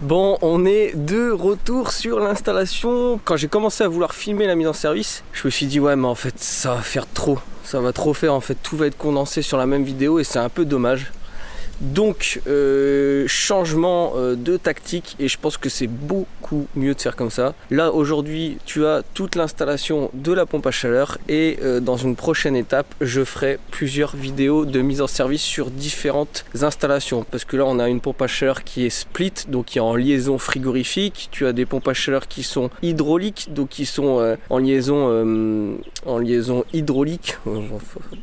Bon, on est de retour sur l'installation. Quand j'ai commencé à vouloir filmer la mise en service, je me suis dit ouais mais en fait ça va faire trop. Ça va trop faire en fait, tout va être condensé sur la même vidéo et c'est un peu dommage. Donc changement de tactique et je pense que c'est beaucoup mieux de faire comme ça. Là aujourd'hui tu as toute l'installation de la pompe à chaleur et dans une prochaine étape je ferai plusieurs vidéos de mise en service sur différentes installations, parce que là on a une pompe à chaleur qui est split, donc qui est en liaison frigorifique. Tu as des pompes à chaleur qui sont hydrauliques, donc qui sont en liaison hydraulique,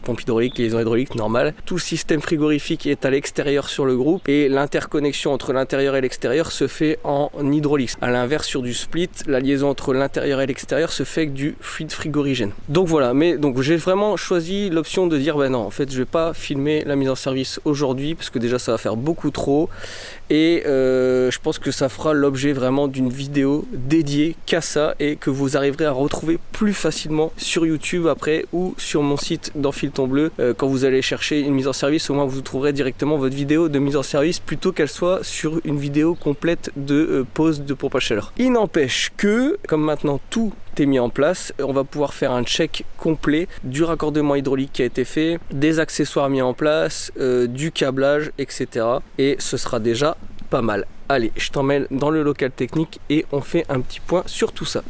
pompe hydraulique, liaison hydraulique normale. Tout le système frigorifique est à l'extérieur sur le groupe et l'interconnexion entre l'intérieur et l'extérieur se fait en hydraulique. À l'inverse, sur du split, la liaison entre l'intérieur et l'extérieur se fait avec du fluide frigorigène. Donc voilà, mais donc j'ai vraiment choisi l'option de dire ben non, en fait je vais pas filmer la mise en service aujourd'hui parce que déjà ça va faire beaucoup trop et je pense que ça fera l'objet vraiment d'une vidéo dédiée qu'à ça et que vous arriverez à retrouver plus facilement sur YouTube après ou sur mon site d'Enfile ton bleu. Quand vous allez chercher une mise en service, au moins vous trouverez directement votre vidéo de mise en service plutôt qu'elle soit sur une vidéo complète de pause de pompe à chaleur. Il n'empêche que comme maintenant tout est mis en place, on va pouvoir faire un check complet du raccordement hydraulique qui a été fait, des accessoires mis en place, du câblage, etc. Et ce sera déjà pas mal. Allez, je t'emmène dans le local technique et on fait un petit point sur tout ça.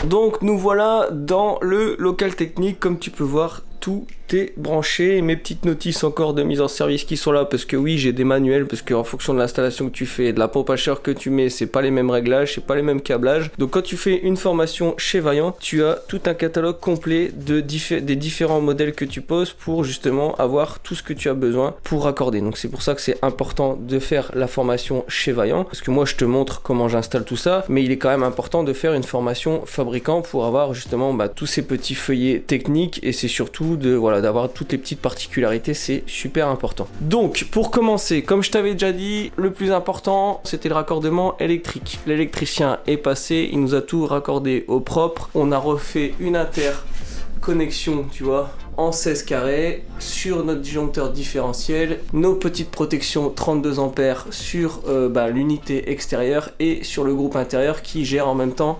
Donc nous voilà dans le local technique, comme tu peux voir tout est branché, mes petites notices encore de mise en service qui sont là parce que oui j'ai des manuels, parce qu'en fonction de l'installation que tu fais, de la pompe à chaleur que tu mets, c'est pas les mêmes réglages, c'est pas les mêmes câblages. Donc quand tu fais une formation chez Vaillant, tu as tout un catalogue complet des différents modèles que tu poses pour justement avoir tout ce que tu as besoin pour raccorder. Donc c'est pour ça que c'est important de faire la formation chez Vaillant, parce que moi je te montre comment j'installe tout ça, mais il est quand même important de faire une formation fabricant pour avoir justement tous ces petits feuillets techniques, et c'est surtout d'avoir toutes les petites particularités, c'est super important. Donc pour commencer, comme je t'avais déjà dit, le plus important c'était le raccordement électrique. L'électricien est passé, il nous a tout raccordé au propre, on a refait une interconnexion, tu vois, en 16 carrés sur notre disjoncteur différentiel, nos petites protections 32 ampères sur l'unité extérieure et sur le groupe intérieur qui gère en même temps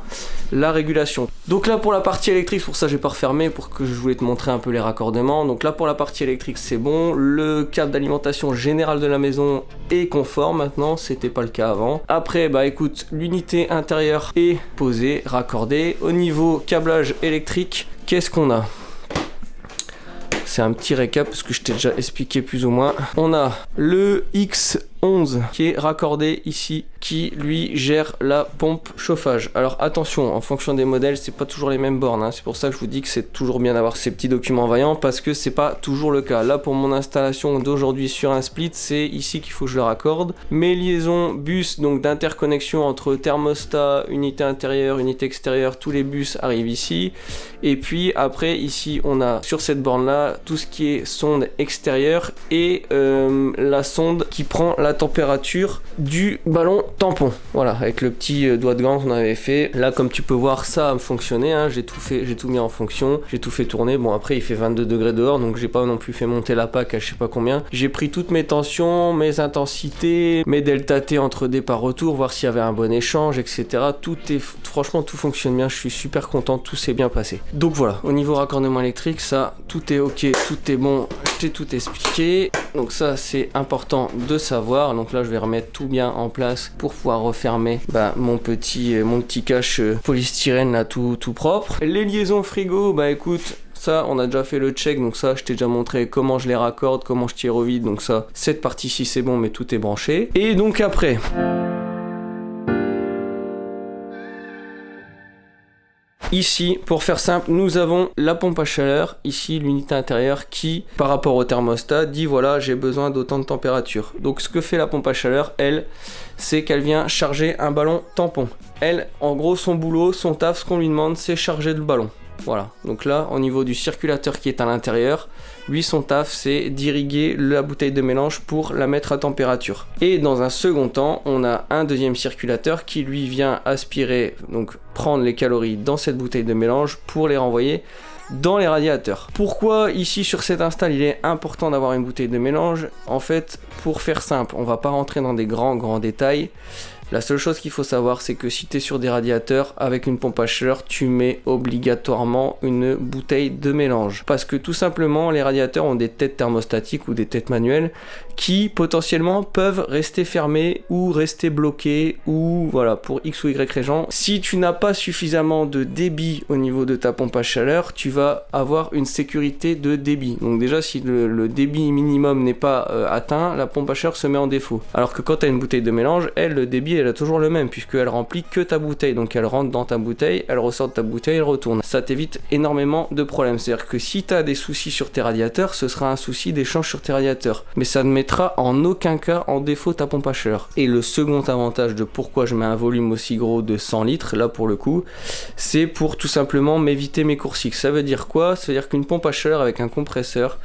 la régulation. Donc là pour la partie électrique, pour ça j'ai pas refermé, pour que je voulais te montrer un peu les raccordements. Donc là pour la partie électrique c'est bon, le câble d'alimentation générale de la maison est conforme maintenant, c'était pas le cas avant. Après écoute, l'unité intérieure est posée, raccordée. Au niveau câblage électrique, qu'est-ce qu'on a ? C'est un petit récap parce que je t'ai déjà expliqué plus ou moins. On a le X11 qui est raccordé ici, qui lui gère la pompe chauffage. Alors attention, en fonction des modèles, c'est pas toujours les mêmes bornes, hein. C'est pour ça que je vous dis que c'est toujours bien d'avoir ces petits documents Vaillant, parce que c'est pas toujours le cas. Là pour mon installation d'aujourd'hui sur un split, c'est ici qu'il faut que je le raccorde. Mes liaisons bus, donc d'interconnexion entre thermostat, unité intérieure, unité extérieure, tous les bus arrivent ici. Et puis après ici on a sur cette borne là tout ce qui est sonde extérieure et la sonde qui prend la température du ballon tampon. Voilà, avec le petit doigt de gant qu'on avait fait. Là comme tu peux voir ça a fonctionné, hein. J'ai tout mis en fonction, j'ai tout fait tourner. Bon après il fait 22 degrés dehors, donc j'ai pas non plus fait monter la PAC à je sais pas combien. J'ai pris toutes mes tensions, mes intensités, mes delta T entre départ retour, voir s'il y avait un bon échange, etc. Franchement tout fonctionne bien, je suis super content, tout s'est bien passé. Donc voilà, au niveau raccordement électrique, ça tout est ok, tout est bon, je t'ai tout expliqué. Donc ça c'est important de savoir. Donc là je vais remettre tout bien en place pour pouvoir refermer mon petit cache polystyrène là tout propre. Les liaisons frigo, écoute, ça on a déjà fait le check, donc ça je t'ai déjà montré comment je les raccorde, comment je tire au vide, donc ça cette partie-ci c'est bon, mais tout est branché. Et donc après ici, pour faire simple, nous avons la pompe à chaleur, ici l'unité intérieure qui, par rapport au thermostat, dit voilà j'ai besoin d'autant de température. Donc ce que fait la pompe à chaleur, elle, c'est qu'elle vient charger un ballon tampon. Elle, en gros son boulot, son taf, ce qu'on lui demande, c'est charger le ballon. Voilà, donc là au niveau du circulateur qui est à l'intérieur, lui son taf c'est d'irriguer la bouteille de mélange pour la mettre à température. Et dans un second temps, on a un deuxième circulateur qui lui vient aspirer, donc prendre les calories dans cette bouteille de mélange pour les renvoyer dans les radiateurs. Pourquoi ici sur cette install il est important d'avoir une bouteille de mélange? En fait, pour faire simple, on va pas rentrer dans des grands détails. La seule chose qu'il faut savoir, c'est que si tu es sur des radiateurs avec une pompe à chaleur, tu mets obligatoirement une bouteille de mélange. Parce que tout simplement, les radiateurs ont des têtes thermostatiques ou des têtes manuelles qui potentiellement peuvent rester fermées ou rester bloquées ou voilà, pour X ou Y raison. Si tu n'as pas suffisamment de débit au niveau de ta pompe à chaleur, tu vas avoir une sécurité de débit. Donc déjà, si le débit minimum n'est pas atteint, la pompe à chaleur se met en défaut. Alors que quand tu as une bouteille de mélange, le débit elle a toujours le même puisqu'elle remplit que ta bouteille, donc elle rentre dans ta bouteille, elle ressort de ta bouteille, elle retourne. Ça t'évite énormément de problèmes, c'est-à-dire que si tu as des soucis sur tes radiateurs, ce sera un souci d'échange sur tes radiateurs, mais ça ne mettra en aucun cas en défaut ta pompe à chaleur. Et le second avantage de pourquoi je mets un volume aussi gros de 100 litres, là pour le coup, c'est pour tout simplement m'éviter mes cours cycles. Ça veut dire quoi? Ça veut dire qu'une pompe à chaleur avec un compresseur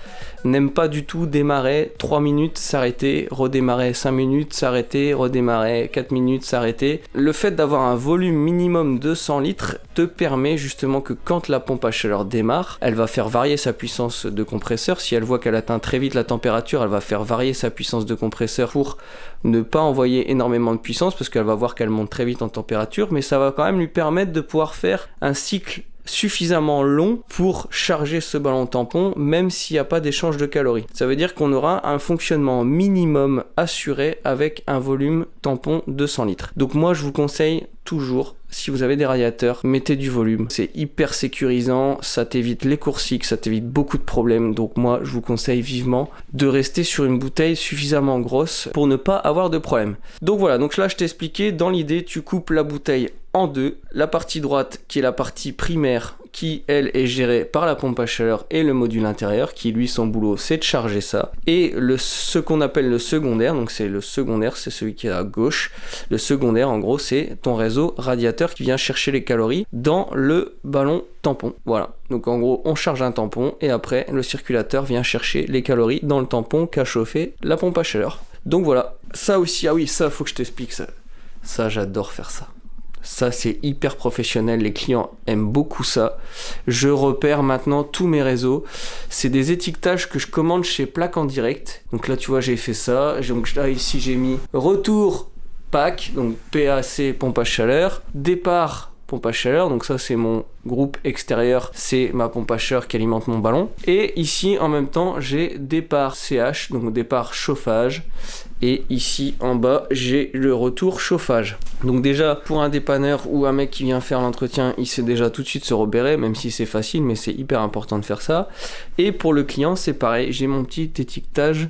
n'aime pas du tout démarrer 3 minutes, s'arrêter, redémarrer 5 minutes, s'arrêter, redémarrer 4 minutes, s'arrêter. Le fait d'avoir un volume minimum de 100 litres te permet justement que quand la pompe à chaleur démarre, elle va faire varier sa puissance de compresseur. Si elle voit qu'elle atteint très vite la température, elle va faire varier sa puissance de compresseur pour ne pas envoyer énormément de puissance parce qu'elle va voir qu'elle monte très vite en température, mais ça va quand même lui permettre de pouvoir faire un cycle suffisamment long pour charger ce ballon tampon même s'il n'y a pas d'échange de calories. Ça veut dire qu'on aura un fonctionnement minimum assuré avec un volume tampon de 100 litres. Donc moi je vous conseille toujours, si vous avez des radiateurs, mettez du volume. C'est hyper sécurisant, ça t'évite les cours cycles, ça t'évite beaucoup de problèmes. Donc moi je vous conseille vivement de rester sur une bouteille suffisamment grosse pour ne pas avoir de problème. Donc voilà, donc là je t'ai expliqué, dans l'idée tu coupes la bouteille en deux, la partie droite qui est la partie primaire qui elle est gérée par la pompe à chaleur et le module intérieur qui lui son boulot c'est de charger ça, et ce qu'on appelle le secondaire, donc c'est le secondaire, c'est celui qui est à gauche. Le secondaire en gros c'est ton réseau radiateur qui vient chercher les calories dans le ballon tampon. Voilà, donc en gros on charge un tampon et après le circulateur vient chercher les calories dans le tampon qu'a chauffé la pompe à chaleur. Donc voilà, ça aussi, ah oui ça faut que je t'explique ça j'adore faire ça. Ça c'est hyper professionnel, les clients aiment beaucoup ça. Je repère maintenant tous mes réseaux. C'est des étiquetages que je commande chez Plaque en Direct. Donc là tu vois j'ai fait ça. Donc là ici j'ai mis retour PAC, donc PAC pompe à chaleur, départ pompe à chaleur, donc ça c'est mon groupe extérieur, c'est ma pompe à chaleur qui alimente mon ballon. Et ici en même temps j'ai départ CH, donc départ chauffage. Et ici en bas j'ai le retour chauffage. Donc déjà pour un dépanneur ou un mec qui vient faire l'entretien, il sait déjà tout de suite se repérer, même si c'est facile, mais c'est hyper important de faire ça. Et pour le client c'est pareil, j'ai mon petit étiquetage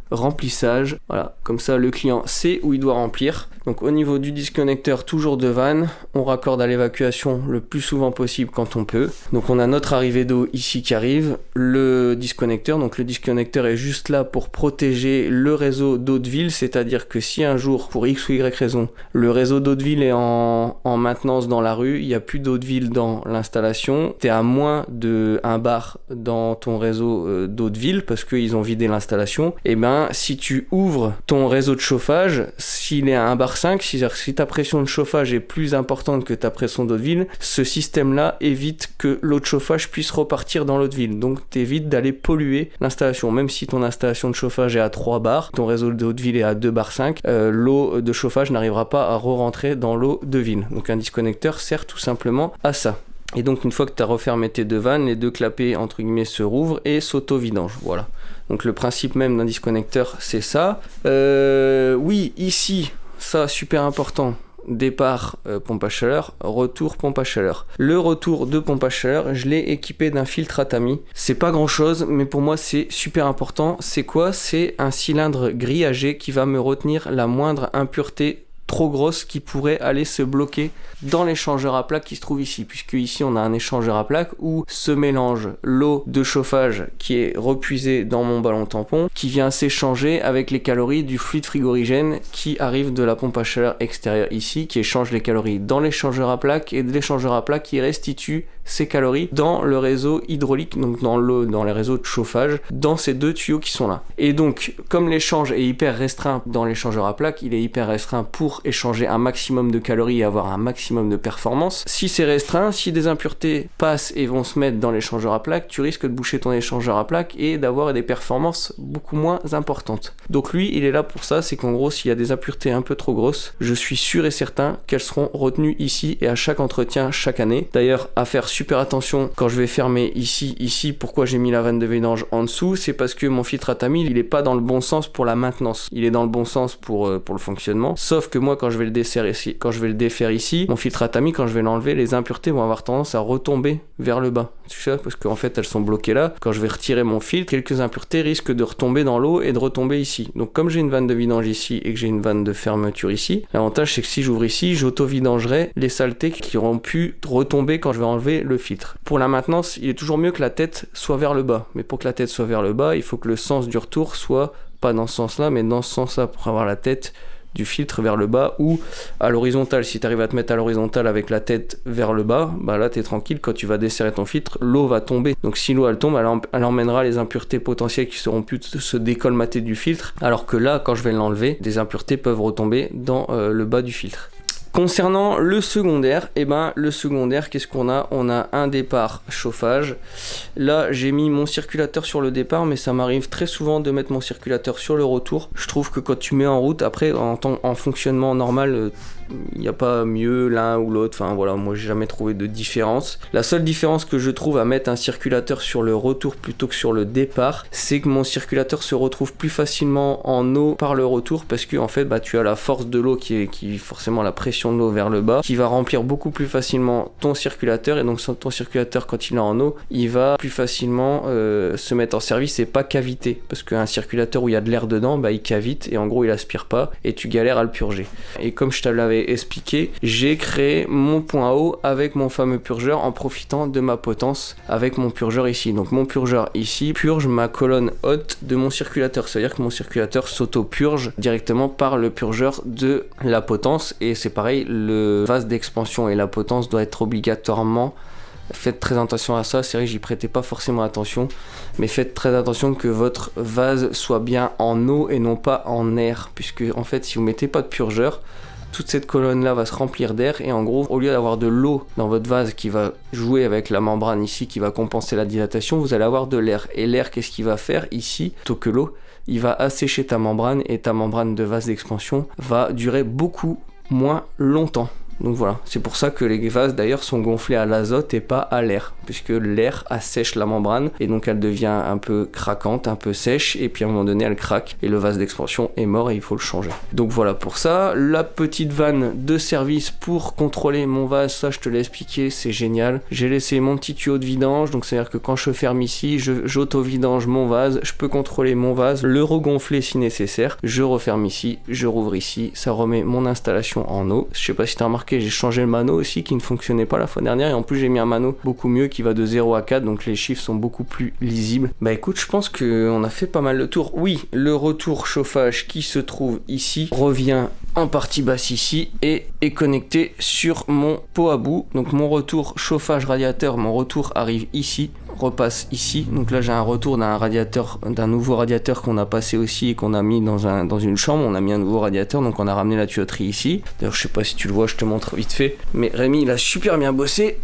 remplissage, voilà, comme ça le client sait où il doit remplir. Donc au niveau du disconnecteur, toujours de vanne, on raccorde à l'évacuation le plus souvent possible quand on peut. Donc on a notre arrivée d'eau ici qui arrive, le disconnecteur, donc le disconnecteur est juste là pour protéger le réseau d'eau de ville, c'est-à-dire que si un jour pour X ou Y raison le réseau d'eau de ville est en maintenance dans la rue, il n'y a plus d'eau de ville dans l'installation, tu es à moins de 1 bar dans ton réseau d'eau de ville parce qu'ils ont vidé l'installation, et ben si tu ouvres ton réseau de chauffage, s'il est à 1 bar 5, c'est-à-dire si ta pression de chauffage est plus importante que ta pression d'eau de ville, ce système-là évite que l'eau de chauffage puisse repartir dans l'eau de ville. Donc t'évites d'aller polluer l'installation. Même si ton installation de chauffage est à 3 bars, ton réseau d'eau de ville est à 2 bar 5, l'eau de chauffage n'arrivera pas à re-rentrer dans l'eau de ville. Donc un disconnecteur sert tout simplement à ça. Et donc une fois que tu as refermé tes deux vannes, les deux clapets entre guillemets se rouvrent et s'auto-vidangent. Voilà. Donc le principe même d'un disconnecteur c'est ça. Oui, ici, ça super important. Départ pompe à chaleur, retour pompe à chaleur. Le retour de pompe à chaleur, je l'ai équipé d'un filtre Atami. C'est pas grand chose, mais pour moi c'est super important. C'est quoi? C'est un cylindre grillagé qui va me retenir la moindre impureté trop grosse qui pourrait aller se bloquer dans l'échangeur à plaque qui se trouve ici, puisque ici on a un échangeur à plaque où se mélange l'eau de chauffage qui est repuisée dans mon ballon tampon, qui vient s'échanger avec les calories du fluide frigorigène qui arrive de la pompe à chaleur extérieure ici, qui échange les calories dans l'échangeur à plaque, et de l'échangeur à plaque qui restitue ces calories dans le réseau hydraulique, donc dans les réseaux de chauffage, dans ces deux tuyaux qui sont là. Et donc, comme l'échange est hyper restreint dans l'échangeur à plaque, il est hyper restreint pour échanger un maximum de calories et avoir un maximum de performance. Si c'est restreint, si des impuretés passent et vont se mettre dans l'échangeur à plaque, tu risques de boucher ton échangeur à plaque et d'avoir des performances beaucoup moins importantes. Donc lui, il est là pour ça, c'est qu'en gros, s'il y a des impuretés un peu trop grosses, je suis sûr et certain qu'elles seront retenues ici et à chaque entretien chaque année. D'ailleurs, à faire super attention quand je vais fermer ici, pourquoi j'ai mis la vanne de vidange en dessous, c'est parce que mon filtre à tamis, il est pas dans le bon sens pour la maintenance. Il est dans le bon sens pour le fonctionnement. Sauf que moi, quand je vais le défaire ici, mon filtre à tamis, quand je vais l'enlever, les impuretés vont avoir tendance à retomber vers le bas. Tu sais, parce qu'en fait, elles sont bloquées là. Quand je vais retirer mon filtre, quelques impuretés risquent de retomber dans l'eau et de retomber ici. Donc, comme j'ai une vanne de vidange ici et que j'ai une vanne de fermeture ici, l'avantage, c'est que si j'ouvre ici, j'auto-vidangerai les saletés qui auront pu retomber quand je vais enlever le filtre. Pour la maintenance, il est toujours mieux que la tête soit vers le bas. Mais pour que la tête soit vers le bas, il faut que le sens du retour soit pas dans ce sens-là, mais dans ce sens-là, pour avoir la tête du filtre vers le bas ou à l'horizontale. Si tu arrives à te mettre à l'horizontale avec la tête vers le bas, bah là tu es tranquille, quand tu vas desserrer ton filtre, l'eau va tomber. Donc si l'eau elle tombe, elle emmènera les impuretés potentielles qui seront plus se décolmater du filtre, alors que là quand je vais l'enlever, des impuretés peuvent retomber dans le bas du filtre. Concernant le secondaire, le secondaire, qu'est-ce qu'on a? On a un départ chauffage. Là, j'ai mis mon circulateur sur le départ, mais ça m'arrive très souvent de mettre mon circulateur sur le retour. Je trouve que quand tu mets en route, après, en fonctionnement normal, il n'y a pas mieux l'un ou l'autre. Enfin voilà, moi j'ai jamais trouvé de différence. La seule différence que je trouve à mettre un circulateur sur le retour plutôt que sur le départ, c'est que mon circulateur se retrouve plus facilement en eau par le retour, parce que en fait tu as la force de l'eau qui forcément la pression de l'eau vers le bas, qui va remplir beaucoup plus facilement ton circulateur, et donc ton circulateur quand il est en eau, il va plus facilement se mettre en service et pas caviter, parce qu'un circulateur où il y a de l'air dedans, il cavite et en gros il aspire pas et tu galères à le purger. Et comme je te l'avais expliqué, j'ai créé mon point haut avec mon fameux purgeur en profitant de ma potence avec mon purgeur ici. Donc mon purgeur ici purge ma colonne haute de mon circulateur, c'est à dire que mon circulateur s'auto-purge directement par le purgeur de la potence, et c'est pareil, le vase d'expansion et la potence doit être obligatoirement. Faites très attention à ça, c'est vrai que j'y prêtais pas forcément attention, mais faites très attention que votre vase soit bien en eau et non pas en air, puisque en fait si vous mettez pas de purgeur, toute cette colonne là va se remplir d'air, et en gros au lieu d'avoir de l'eau dans votre vase qui va jouer avec la membrane ici qui va compenser la dilatation, vous allez avoir de l'air, et l'air qu'est-ce qu'il va faire ici plutôt que l'eau? Il va assécher ta membrane, et ta membrane de vase d'expansion va durer beaucoup moins longtemps. Donc voilà, c'est pour ça que les vases d'ailleurs sont gonflés à l'azote et pas à l'air, puisque l'air assèche la membrane et donc elle devient un peu craquante, un peu sèche, et puis à un moment donné elle craque et le vase d'expansion est mort et il faut le changer. Donc voilà pour ça. La petite vanne de service pour contrôler mon vase, ça je te l'ai expliqué, c'est génial. J'ai laissé mon petit tuyau de vidange, donc c'est à dire que quand je ferme ici, j'auto-vidange mon vase, je peux contrôler mon vase, le regonfler si nécessaire, je referme ici, je rouvre ici, ça remet mon installation en eau. Je sais pas si tu as remarqué, j'ai changé le mano aussi qui ne fonctionnait pas la fois dernière, et en plus j'ai mis un mano beaucoup mieux qui va de 0 à 4, donc les chiffres sont beaucoup plus lisibles. Bah écoute, je pense qu'on a fait pas mal le tour. Oui, le retour chauffage qui se trouve ici revient en partie basse ici et est connecté sur mon pot à bout. Donc mon retour chauffage radiateur, mon retour arrive ici, repasse ici. Donc là j'ai un retour d'un radiateur, d'un nouveau radiateur qu'on a passé aussi et qu'on a mis dans une chambre. On a mis un nouveau radiateur, donc on a ramené la tuyauterie ici. D'ailleurs je sais pas si tu le vois, je te montre vite fait, mais Rémi il a super bien bossé,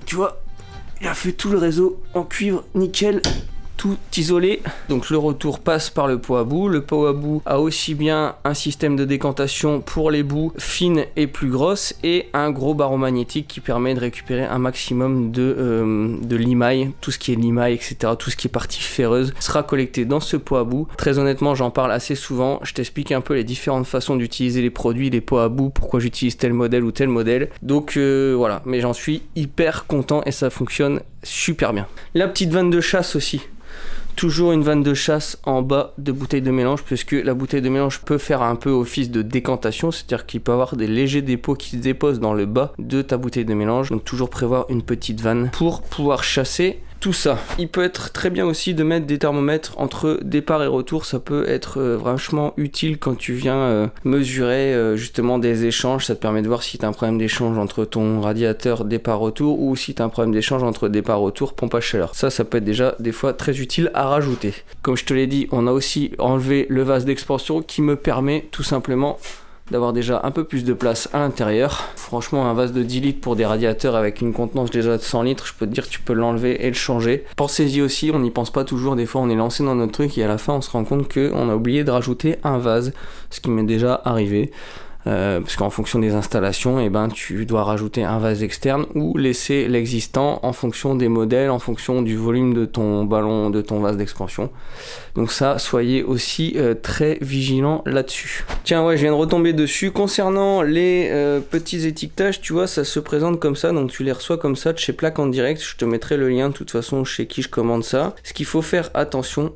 tu vois, il a fait tout le réseau en cuivre nickel, tout isolé. Donc le retour passe par le pot à bout. Le pot à bout a aussi bien un système de décantation pour les boues fines et plus grosses, et un gros barreau magnétique qui permet de récupérer un maximum de limaille. Tout ce qui est limaille, etc., tout ce qui est partie ferreuse sera collecté dans ce pot à bout. Très honnêtement, j'en parle assez souvent. Je t'explique un peu les différentes façons d'utiliser les produits, les pots à bout, pourquoi j'utilise tel modèle ou tel modèle. Donc voilà, mais j'en suis hyper content et ça fonctionne super bien. La petite vanne de chasse aussi. Toujours une vanne de chasse en bas de bouteille de mélange, puisque la bouteille de mélange peut faire un peu office de décantation, c'est-à-dire qu'il peut avoir des légers dépôts qui se déposent dans le bas de ta bouteille de mélange. Donc toujours prévoir une petite vanne pour pouvoir chasser tout ça. Il peut être très bien aussi de mettre des thermomètres entre départ et retour, ça peut être vachement utile quand tu viens mesurer justement des échanges, ça te permet de voir si tu as un problème d'échange entre ton radiateur départ-retour ou si tu as un problème d'échange entre départ-retour, pompe à chaleur. Ça peut être déjà des fois très utile à rajouter. Comme je te l'ai dit, on a aussi enlevé le vase d'expansion qui me permet tout simplement d'avoir déjà un peu plus de place à l'intérieur. Franchement, un vase de 10 litres pour des radiateurs avec une contenance déjà de 100 litres, je peux te dire que tu peux l'enlever et le changer. Pensez-y aussi, on n'y pense pas toujours, des fois on est lancé dans notre truc et à la fin on se rend compte qu'on a oublié de rajouter un vase, ce qui m'est déjà arrivé. Parce qu'en fonction des installations, tu dois rajouter un vase externe ou laisser l'existant en fonction des modèles, en fonction du volume de ton ballon, de ton vase d'expansion. Donc ça, soyez aussi très vigilants là-dessus. Tiens, ouais, je viens de retomber dessus. Concernant les petits étiquetages, tu vois, ça se présente comme ça, donc tu les reçois comme ça de chez Plaque en Direct. Je te mettrai le lien de toute façon chez qui je commande ça. Ce qu'il faut faire attention,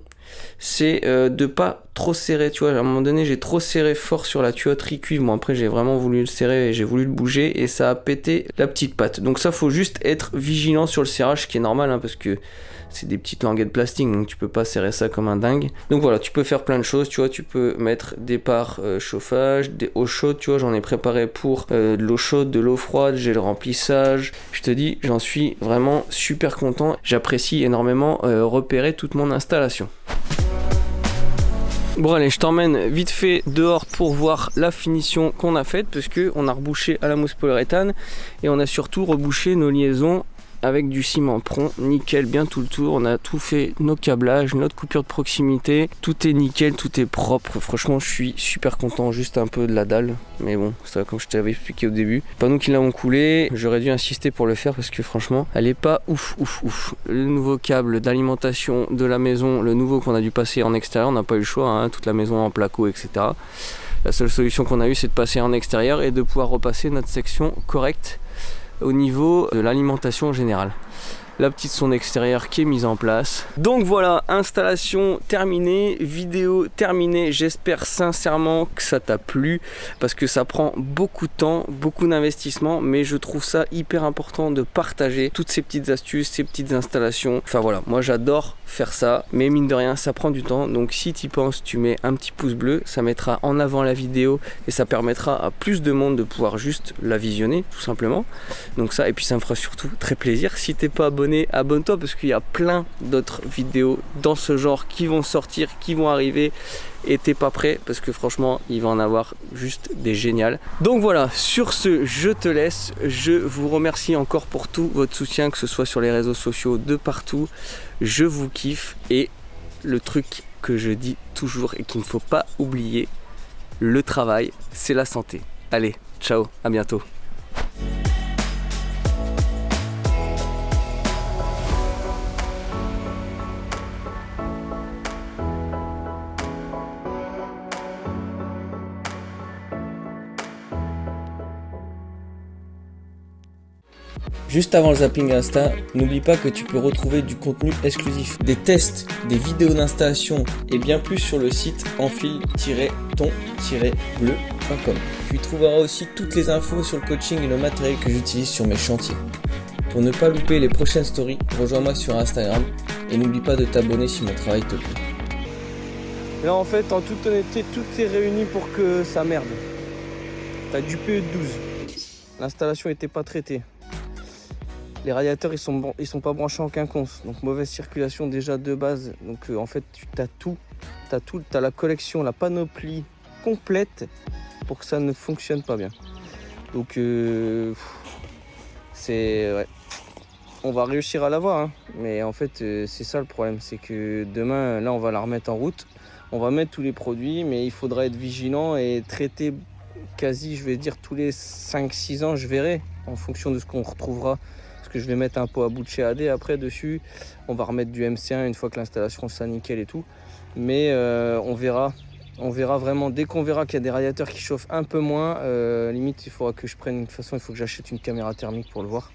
c'est de pas trop serrer, tu vois, à un moment donné j'ai trop serré fort sur la tuyauterie cuivre, moi après j'ai vraiment voulu le serrer et j'ai voulu le bouger et ça a pété la petite patte, donc ça faut juste être vigilant sur le serrage, ce qui est normal hein, parce que c'est des petites languettes de plastique donc tu peux pas serrer ça comme un dingue. Donc voilà, tu peux faire plein de choses, tu vois, tu peux mettre des parts chauffage, des eaux chaudes, tu vois, j'en ai préparé pour de l'eau chaude, de l'eau froide, j'ai le remplissage, je te dis j'en suis vraiment super content, j'apprécie énormément repérer toute mon installation. Bon allez, je t'emmène vite fait dehors pour voir la finition qu'on a faite, parce que on a rebouché à la mousse polyuréthane et on a surtout rebouché nos liaisons avec du ciment prompt, nickel, bien tout le tour. On a tout fait, nos câblages, notre coupure de proximité, tout est nickel, tout est propre. Franchement, je suis super content, juste un peu de la dalle, mais bon, ça comme je t'avais expliqué au début. Pas nous qui l'avons coulé, j'aurais dû insister pour le faire parce que franchement, elle est pas ouf. Le nouveau câble d'alimentation de la maison, le nouveau qu'on a dû passer en extérieur, on n'a pas eu le choix, hein, toute la maison en placo, etc. La seule solution qu'on a eue, c'est de passer en extérieur et de pouvoir repasser notre section correcte au niveau de l'alimentation générale. La petite sonde extérieure qui est mise en place. Donc voilà, installation terminée, vidéo terminée. J'espère sincèrement que ça t'a plu parce que ça prend beaucoup de temps, beaucoup d'investissement, mais je trouve ça hyper important de partager toutes ces petites astuces, ces petites installations. Enfin voilà, moi j'adore faire ça, mais mine de rien ça prend du temps, donc si tu y penses, tu mets un petit pouce bleu, ça mettra en avant la vidéo et ça permettra à plus de monde de pouvoir juste la visionner tout simplement. Donc ça, et puis ça me fera surtout très plaisir. Si t'es pas abonné, abonne-toi parce qu'il y a plein d'autres vidéos dans ce genre qui vont sortir, qui vont arriver et t'es pas prêt parce que franchement il va en avoir juste des géniales. Donc voilà, sur ce je te laisse, je vous remercie encore pour tout votre soutien, que ce soit sur les réseaux sociaux, de partout. Je vous kiffe et le truc que je dis toujours et qu'il ne faut pas oublier, le travail c'est la santé. Allez, ciao, à bientôt. Juste avant le zapping Insta, n'oublie pas que tu peux retrouver du contenu exclusif, des tests, des vidéos d'installation et bien plus sur le site enfile-ton-bleu.com. Tu y trouveras aussi toutes les infos sur le coaching et le matériel que j'utilise sur mes chantiers. Pour ne pas louper les prochaines stories, rejoins-moi sur Instagram et n'oublie pas de t'abonner si mon travail te plaît. Là en fait, en toute honnêteté, tout est réuni pour que ça merde. T'as du PE12. L'installation n'était pas traitée. Les radiateurs ils sont pas branchés en quinconce, donc mauvaise circulation déjà de base. Donc en fait tu as tout, t'as la collection, la panoplie complète pour que ça ne fonctionne pas bien. Donc c'est ouais. On va réussir à l'avoir, hein. Mais en fait c'est ça le problème, c'est que demain là on va la remettre en route, on va mettre tous les produits, mais il faudra être vigilant et traiter quasi, je vais dire tous les 5-6 ans, je verrai en fonction de ce qu'on retrouvera. Que je vais mettre un pot à bout de chez AD après dessus, on va remettre du MC1 une fois que l'installation sera nickel et tout, mais on verra vraiment, dès qu'on verra qu'il y a des radiateurs qui chauffent un peu moins, limite il faudra que je prenne, de toute façon il faut que j'achète une caméra thermique pour le voir.